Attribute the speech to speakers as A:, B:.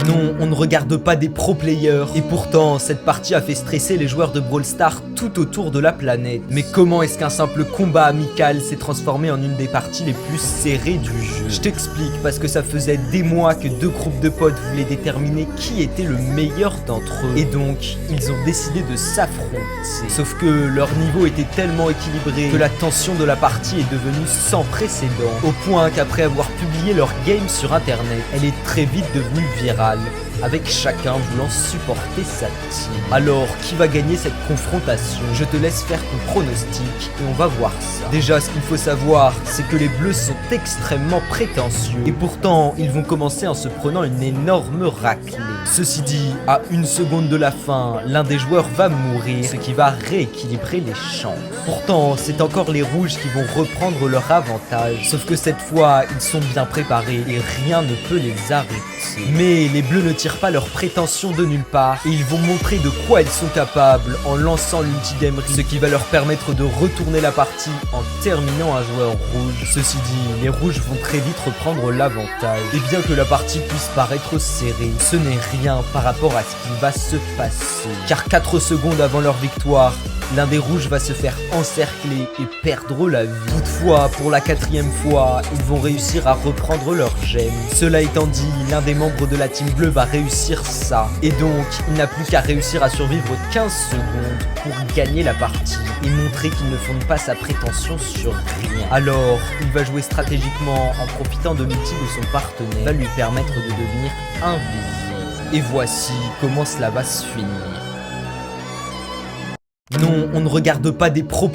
A: Non, on ne regarde pas des pro players. Et pourtant, cette partie a fait stresser les joueurs de Brawl Stars tout autour de la planète. Mais comment est-ce qu'un simple combat amical s'est transformé en une des parties les plus serrées du jeu? Je t'explique, parce que ça faisait des mois que deux groupes de potes voulaient déterminer qui était le meilleur d'entre eux. Et donc, ils ont décidé de s'affronter. Sauf que leur niveau était tellement équilibré que la tension de la partie est devenue sans précédent. Au point qu'après avoir publié leur game sur internet, elle est très vite devenue virale, avec chacun voulant supporter sa team. Alors, qui va gagner cette confrontation? Je te laisse faire ton pronostic et on va voir ça. Déjà, ce qu'il faut savoir, c'est que les bleus sont extrêmement prétentieux et pourtant, ils vont commencer en se prenant une énorme raclée. Ceci dit, à 1 seconde de la fin, l'un des joueurs va mourir, ce qui va rééquilibrer les chances. Pourtant, c'est encore les rouges qui vont reprendre leur avantage, sauf que cette fois, ils sont bien préparés et rien ne peut les arrêter. Mais les bleus ne tirent pas leurs prétentions de nulle part et ils vont montrer de quoi ils sont capables en lançant l'ulti d'Emery, ce qui va leur permettre de retourner la partie en terminant un joueur rouge. Ceci dit, les rouges vont très vite reprendre l'avantage. Et bien que la partie puisse paraître serrée, ce n'est rien par rapport à ce qui va se passer. Car 4 secondes avant leur victoire, l'un des rouges va se faire encercler et perdre la vie. Toutefois, pour la 4e fois, ils vont réussir à reprendre leur gemme. Cela étant dit, l'un des membres de la team bleue va réussir ça. Et donc, il n'a plus qu'à réussir à survivre 15 secondes pour gagner la partie et montrer qu'il ne fonde pas sa prétention sur rien. Alors, il va jouer stratégiquement en profitant de l'outil de son partenaire, va lui permettre de devenir invisible. Et voici comment cela va se finir. Non, on ne regarde pas des pro